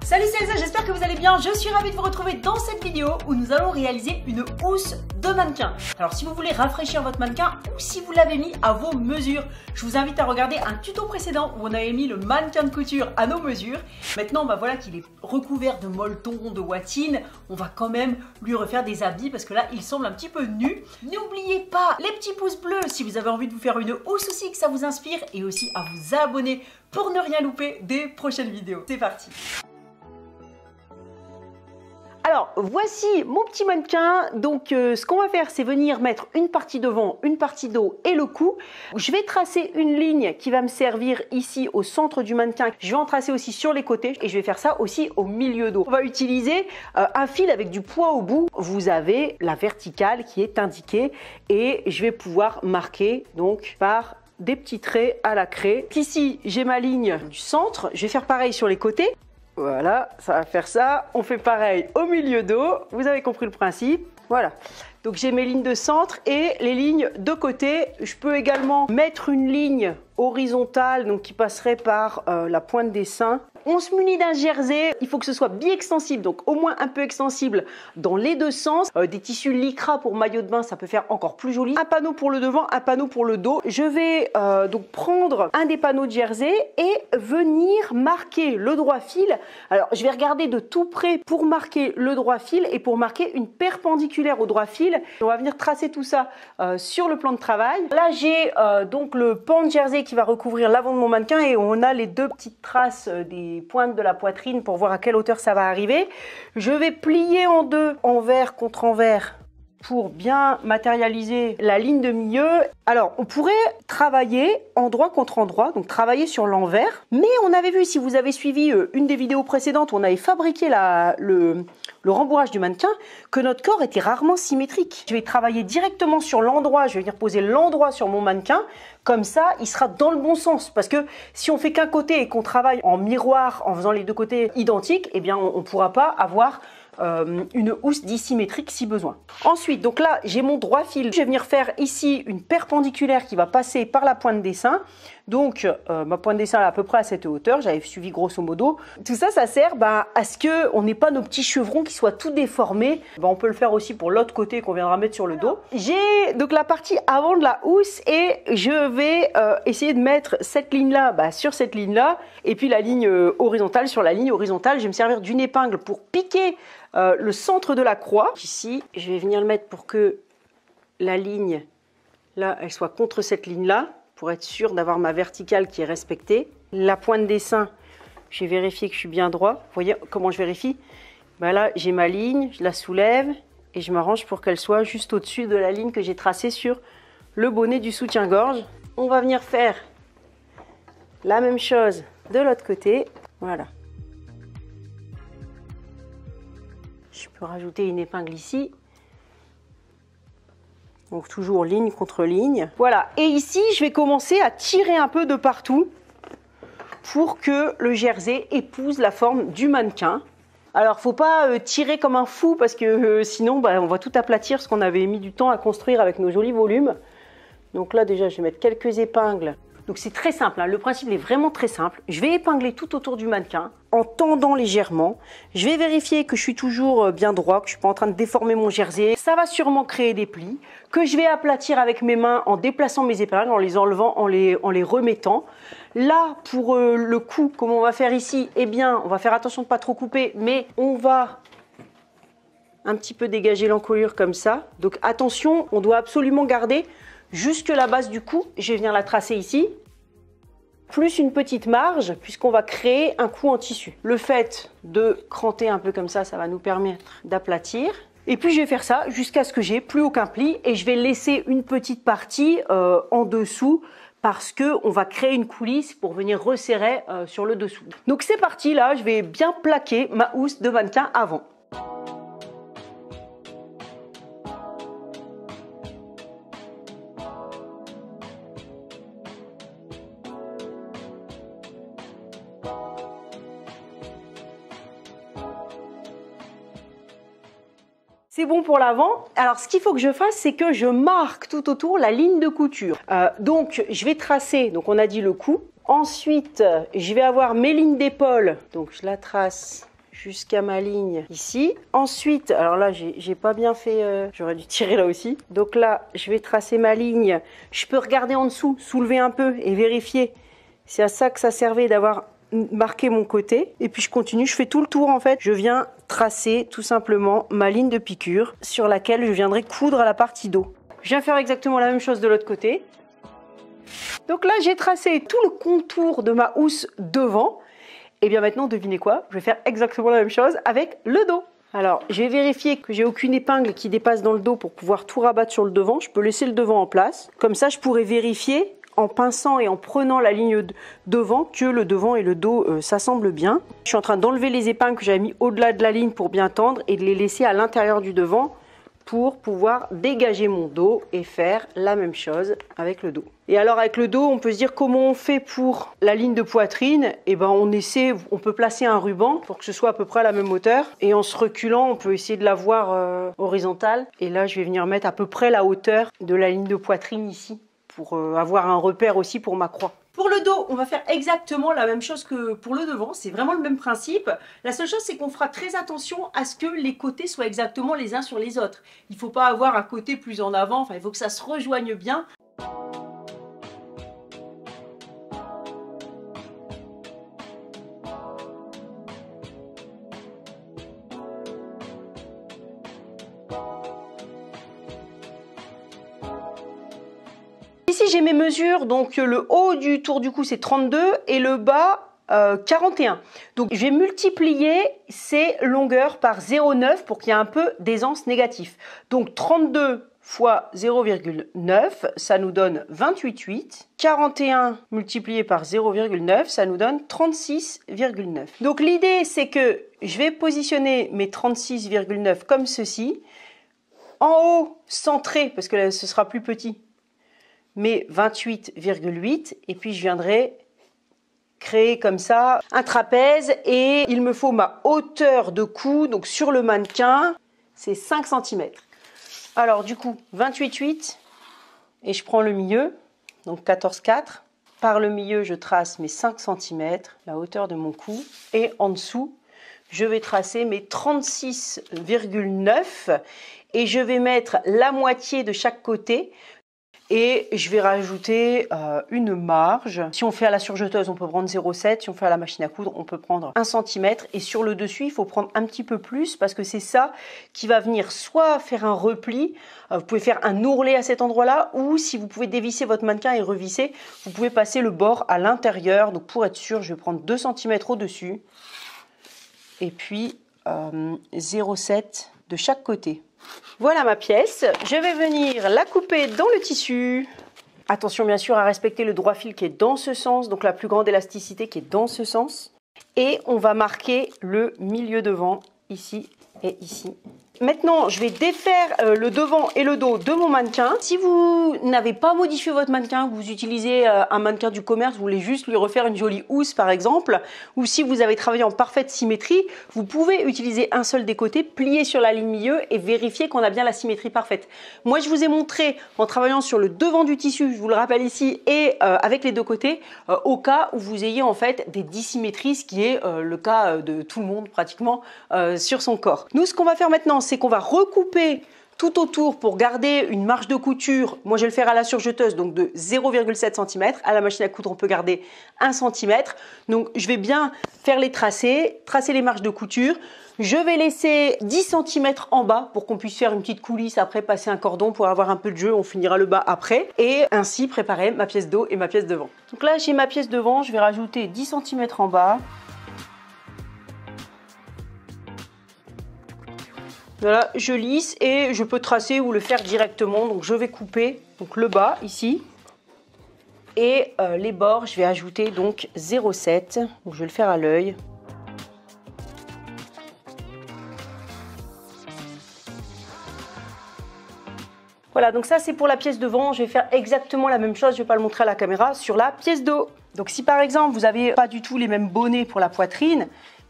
Salut, c'est Elsa, j'espère que vous allez bien. Je suis ravie de vous retrouver dans cette vidéo où nous allons réaliser une housse de mannequin. Alors si vous voulez rafraîchir votre mannequin ou si vous l'avez mis à vos mesures, je vous invite à regarder un tuto précédent où on avait mis le mannequin de couture à nos mesures. Maintenant, voilà qu'il est recouvert de molletons, de watines, on va quand même lui refaire des habits parce que là, il semble un petit peu nu. N'oubliez pas les petits pouces bleus si vous avez envie de vous faire une housse aussi, que ça vous inspire, et aussi à vous abonner pour ne rien louper des prochaines vidéos. C'est parti! Alors, voici mon petit mannequin. Donc, ce qu'on va faire, c'est venir mettre une partie devant, une partie dos et le cou. Je vais tracer une ligne qui va me servir ici au centre du mannequin. Je vais en tracer aussi sur les côtés et je vais faire ça aussi au milieu dos. On va utiliser un fil avec du poids au bout. Vous avez la verticale qui est indiquée et je vais pouvoir marquer donc par des petits traits à la craie. Ici, j'ai ma ligne du centre. Je vais faire pareil sur les côtés. Voilà, ça va faire ça. On fait pareil au milieu dos. Vous avez compris le principe. Voilà. Donc j'ai mes lignes de centre et les lignes de côté. Je peux également mettre une ligne horizontale donc qui passerait par la pointe des seins. On se munit d'un jersey, il faut que ce soit bi-extensible, donc au moins un peu extensible dans les deux sens. Des tissus lycra pour maillot de bain, ça peut faire encore plus joli. Un panneau pour le devant, un panneau pour le dos. Je vais donc prendre un des panneaux de jersey et venir marquer le droit fil. Alors je vais regarder de tout près pour marquer le droit fil et pour marquer une perpendiculaire au droit fil. On va venir tracer tout ça sur le plan de travail. Là j'ai donc le pan de jersey qui va recouvrir l'avant de mon mannequin et on a les deux petites traces des pointes de la poitrine pour voir à quelle hauteur ça va arriver. Je vais plier en deux, envers contre envers, pour bien matérialiser la ligne de milieu. Alors, on pourrait travailler endroit contre endroit, donc travailler sur l'envers. Mais on avait vu, si vous avez suivi une des vidéos précédentes, on avait fabriqué le rembourrage du mannequin, que notre corps était rarement symétrique. Je vais travailler directement sur l'endroit, je vais venir poser l'endroit sur mon mannequin. Comme ça, il sera dans le bon sens. Parce que si on fait qu'un côté et qu'on travaille en miroir, en faisant les deux côtés identiques, eh bien, on ne pourra pas avoir une housse dissymétrique si besoin. Ensuite, donc là, j'ai mon droit fil. Je vais venir faire ici une perpendiculaire qui va passer par la pointe des seins. Donc, ma pointe des seins est à peu près à cette hauteur. J'avais suivi grosso modo. Tout ça, ça sert à ce qu'on n'ait pas nos petits chevrons qui soient tout déformés. On peut le faire aussi pour l'autre côté qu'on viendra mettre sur le dos. J'ai donc la partie avant de la housse et je vais essayer de mettre cette ligne-là sur cette ligne-là. Et puis la ligne horizontale sur la ligne horizontale. Je vais me servir d'une épingle pour piquer le centre de la croix. Ici, je vais venir le mettre pour que la ligne, là, elle soit contre cette ligne-là, pour être sûr d'avoir ma verticale qui est respectée. La pointe des seins, je vais vérifier que je suis bien droit. Vous voyez comment je vérifie? Là, j'ai ma ligne, je la soulève et je m'arrange pour qu'elle soit juste au-dessus de la ligne que j'ai tracée sur le bonnet du soutien-gorge. On va venir faire la même chose de l'autre côté. Voilà. Je peux rajouter une épingle ici. Donc toujours ligne contre ligne. Voilà. Et ici, je vais commencer à tirer un peu de partout pour que le jersey épouse la forme du mannequin. Alors, faut pas tirer comme un fou parce que sinon, on va tout aplatir parce qu'on avait mis du temps à construire avec nos jolis volumes. Donc là, déjà, je vais mettre quelques épingles. Donc c'est très simple, le principe est vraiment très simple. Je vais épingler tout autour du mannequin en tendant légèrement. Je vais vérifier que je suis toujours bien droit, que je ne suis pas en train de déformer mon jersey. Ça va sûrement créer des plis que je vais aplatir avec mes mains en déplaçant mes épingles, en les enlevant, en les remettant. Là, pour le cou, comme on va faire ici, eh bien, on va faire attention de ne pas trop couper, mais on va un petit peu dégager l'encolure comme ça. Donc attention, on doit absolument garder jusque la base du cou. Je vais venir la tracer ici, plus une petite marge, puisqu'on va créer un cou en tissu. Le fait de cranter un peu comme ça, ça va nous permettre d'aplatir. Et puis je vais faire ça jusqu'à ce que j'ai plus aucun pli et je vais laisser une petite partie en dessous parce qu'on va créer une coulisse pour venir resserrer sur le dessous. Donc c'est parti, là je vais bien plaquer ma housse de mannequin avant. C'est bon pour l'avant. Alors, ce qu'il faut que je fasse, c'est que je marque tout autour la ligne de couture. Donc, je vais tracer, donc on a dit le cou, Ensuite, je vais avoir mes lignes d'épaule. Donc je la trace jusqu'à ma ligne ici. Ensuite, alors là, j'ai pas bien fait, j'aurais dû tirer là aussi. Donc là, je vais tracer ma ligne. Je peux regarder en dessous, soulever un peu et vérifier. C'est à ça que ça servait d'avoir marqué mon côté. Et puis je continue, je fais tout le tour en fait. Je viens tracer tout simplement ma ligne de piqûre sur laquelle je viendrai coudre à la partie dos. Je viens faire exactement la même chose de l'autre côté. Donc là, j'ai tracé tout le contour de ma housse devant. Et bien maintenant, devinez quoi? Je vais faire exactement la même chose avec le dos. Alors, je vais vérifier que j'ai aucune épingle qui dépasse dans le dos pour pouvoir tout rabattre sur le devant. Je peux laisser le devant en place. Comme ça, je pourrais vérifier en pinçant et en prenant la ligne devant que le devant et le dos s'assemblent bien. Je suis en train d'enlever les épingles que j'avais mis au-delà de la ligne pour bien tendre et de les laisser à l'intérieur du devant pour pouvoir dégager mon dos et faire la même chose avec le dos. Et alors avec le dos, on peut se dire comment on fait pour la ligne de poitrine. Et ben on peut placer un ruban pour que ce soit à peu près à la même hauteur. Et en se reculant, on peut essayer de la voir horizontale. Et là, je vais venir mettre à peu près la hauteur de la ligne de poitrine ici pour avoir un repère aussi pour ma croix. Pour le dos, on va faire exactement la même chose que pour le devant. C'est vraiment le même principe. La seule chose, c'est qu'on fera très attention à ce que les côtés soient exactement les uns sur les autres. Il ne faut pas avoir un côté plus en avant. Enfin, il faut que ça se rejoigne bien. Ici, j'ai mes mesures, donc le haut du tour du cou, c'est 32 et le bas, 41. Donc, je vais multiplier ces longueurs par 0,9 pour qu'il y ait un peu d'aisance négatif. Donc, 32 fois 0,9, ça nous donne 28,8. 41 multiplié par 0,9, ça nous donne 36,9. Donc, l'idée, c'est que je vais positionner mes 36,9 comme ceci. En haut, centré, parce que là, ce sera plus petit, mais 28,8 et puis je viendrai créer comme ça un trapèze et il me faut ma hauteur de cou, donc sur le mannequin c'est 5 cm. Alors du coup 28,8 et je prends le milieu, donc 14,4. Par le milieu je trace mes 5 cm, la hauteur de mon cou, et en dessous je vais tracer mes 36,9 et je vais mettre la moitié de chaque côté. Et je vais rajouter une marge. Si on fait à la surjeteuse, on peut prendre 0,7. Si on fait à la machine à coudre, on peut prendre 1 cm. Et sur le dessus, il faut prendre un petit peu plus parce que c'est ça qui va venir soit faire un repli. Vous pouvez faire un ourlet à cet endroit-là, ou si vous pouvez dévisser votre mannequin et revisser, vous pouvez passer le bord à l'intérieur. Donc pour être sûr, je vais prendre 2 cm au-dessus. Et puis 0,7 de chaque côté. Voilà ma pièce, je vais venir la couper dans le tissu. Attention bien sûr à respecter le droit fil qui est dans ce sens, donc la plus grande élasticité qui est dans ce sens. Et on va marquer le milieu devant, ici et ici. Maintenant, je vais défaire le devant et le dos de mon mannequin. Si vous n'avez pas modifié votre mannequin, que vous utilisez un mannequin du commerce, vous voulez juste lui refaire une jolie housse par exemple, ou si vous avez travaillé en parfaite symétrie, vous pouvez utiliser un seul des côtés, plier sur la ligne milieu et vérifier qu'on a bien la symétrie parfaite. Moi, je vous ai montré en travaillant sur le devant du tissu, je vous le rappelle ici, et avec les deux côtés, au cas où vous ayez en fait des dissymétries, ce qui est le cas de tout le monde pratiquement sur son corps. Nous, ce qu'on va faire maintenant, c'est qu'on va recouper tout autour pour garder une marge de couture. Moi, je vais le faire à la surjeteuse, donc de 0,7 cm. À la machine à coudre, on peut garder 1 cm. Donc, je vais bien faire les tracés, tracer les marges de couture. Je vais laisser 10 cm en bas pour qu'on puisse faire une petite coulisse, après passer un cordon pour avoir un peu de jeu. On finira le bas après. Et ainsi préparer ma pièce dos et ma pièce devant. Donc là, j'ai ma pièce devant. Je vais rajouter 10 cm en bas. Voilà, je lisse et je peux tracer ou le faire directement. Donc je vais couper donc le bas ici. Et les bords, je vais ajouter donc 0,7. Donc je vais le faire à l'œil. Voilà, donc ça c'est pour la pièce devant. Je vais faire exactement la même chose. Je ne vais pas le montrer à la caméra sur la pièce dos. Donc si par exemple vous n'avez pas du tout les mêmes bonnets pour la poitrine,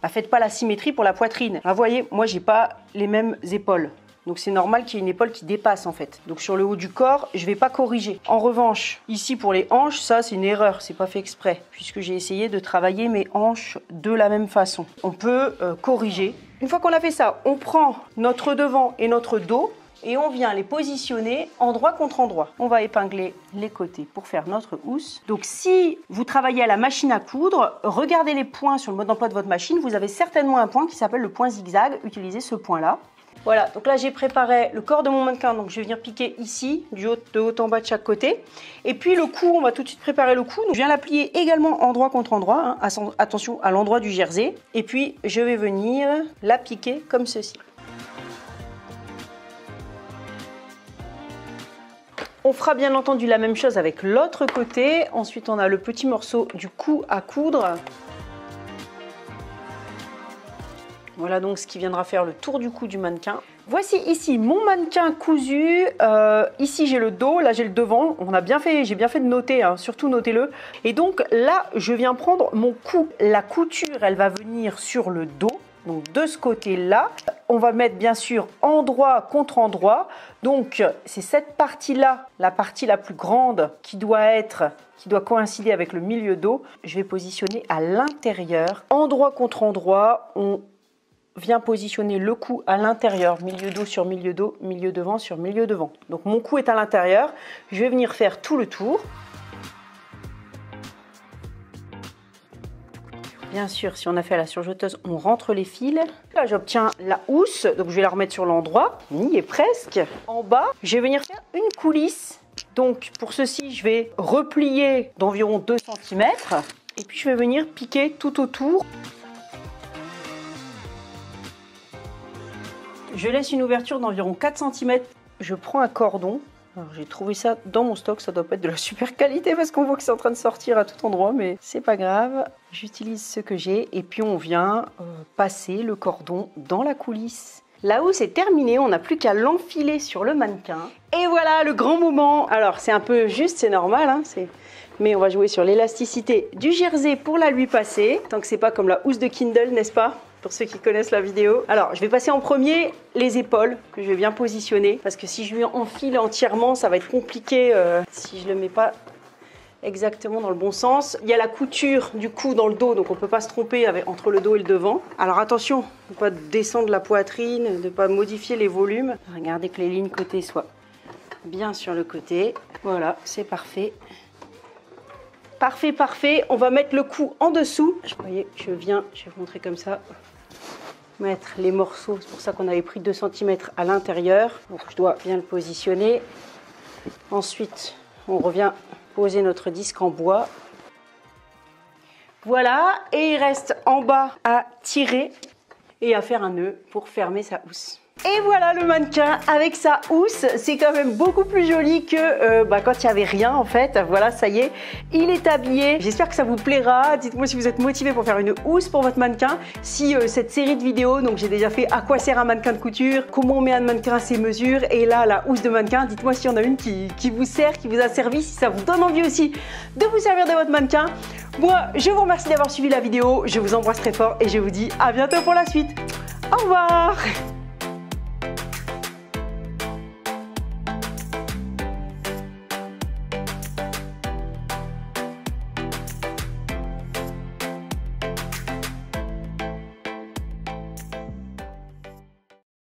faites pas la symétrie pour la poitrine. Là, vous voyez, moi j'ai pas les mêmes épaules. Donc c'est normal qu'il y ait une épaule qui dépasse en fait. Donc sur le haut du corps, je ne vais pas corriger. En revanche, ici pour les hanches, ça c'est une erreur, c'est pas fait exprès, puisque j'ai essayé de travailler mes hanches de la même façon. On peut corriger. Une fois qu'on a fait ça, on prend notre devant et notre dos et on vient les positionner endroit contre endroit. On va épingler les côtés pour faire notre housse. Donc si vous travaillez à la machine à coudre, regardez les points sur le mode d'emploi de votre machine. Vous avez certainement un point qui s'appelle le point zigzag. Utilisez ce point-là. Voilà, donc là j'ai préparé le corps de mon mannequin. Donc je vais venir piquer ici, de haut en bas de chaque côté. Et puis le cou, on va tout de suite préparer le cou. Donc, je viens l'applier également endroit contre endroit. Hein. Attention à l'endroit du jersey. Et puis je vais venir la piquer comme ceci. On fera bien entendu la même chose avec l'autre côté. Ensuite, on a le petit morceau du cou à coudre. Voilà donc ce qui viendra faire le tour du cou du mannequin. Voici ici mon mannequin cousu. Ici, j'ai le dos, là, j'ai le devant. J'ai bien fait de noter, hein, surtout notez-le. Et donc là, je viens prendre mon cou. La couture, elle va venir sur le dos. Donc de ce côté-là, on va mettre bien sûr endroit contre endroit. Donc c'est cette partie-là, la partie la plus grande qui doit coïncider avec le milieu dos. Je vais positionner à l'intérieur. Endroit contre endroit, on vient positionner le cou à l'intérieur, milieu dos sur milieu dos, milieu devant sur milieu devant. Donc mon cou est à l'intérieur. Je vais venir faire tout le tour. Bien sûr, si on a fait à la surjeteuse, on rentre les fils. Là, j'obtiens la housse, donc je vais la remettre sur l'endroit. On y est presque. En bas, je vais venir faire une coulisse. Donc, pour ceci, je vais replier d'environ 2 cm. Et puis, je vais venir piquer tout autour. Je laisse une ouverture d'environ 4 cm. Je prends un cordon. J'ai trouvé ça dans mon stock, ça doit pas être de la super qualité parce qu'on voit que c'est en train de sortir à tout endroit, mais c'est pas grave. J'utilise ce que j'ai et puis on vient passer le cordon dans la coulisse. La housse est terminée, on n'a plus qu'à l'enfiler sur le mannequin. Et voilà le grand moment. Alors c'est un peu juste, c'est normal, hein, mais on va jouer sur l'élasticité du jersey pour la lui passer. Tant que c'est pas comme la housse de Kindle, n'est-ce pas ? Pour ceux qui connaissent la vidéo. Alors, je vais passer en premier les épaules que je vais bien positionner parce que si je lui enfile entièrement, ça va être compliqué si je le mets pas exactement dans le bon sens. Il y a la couture du cou dans le dos, donc on ne peut pas se tromper entre le dos et le devant. Alors attention, ne pas descendre la poitrine, de ne pas modifier les volumes. Regardez que les lignes côté soient bien sur le côté. Voilà, c'est parfait. Parfait, parfait. On va mettre le cou en dessous. Vous voyez, je vais vous montrer comme ça. Mettre les morceaux, c'est pour ça qu'on avait pris 2 cm à l'intérieur. Donc je dois bien le positionner. Ensuite, on revient poser notre disque en bois. Voilà, et il reste en bas à tirer et à faire un nœud pour fermer sa housse. Et voilà le mannequin avec sa housse, c'est quand même beaucoup plus joli que quand il n'y avait rien en fait. Voilà, ça y est, il est habillé. J'espère que ça vous plaira. Dites-moi si vous êtes motivé pour faire une housse pour votre mannequin. Si cette série de vidéos, donc j'ai déjà fait à quoi sert un mannequin de couture, comment on met un mannequin à ses mesures, et là la housse de mannequin, dites-moi s'il y en a une qui vous sert, qui vous a servi, si ça vous donne envie aussi de vous servir de votre mannequin. Moi, je vous remercie d'avoir suivi la vidéo, je vous embrasse très fort et je vous dis à bientôt pour la suite. Au revoir.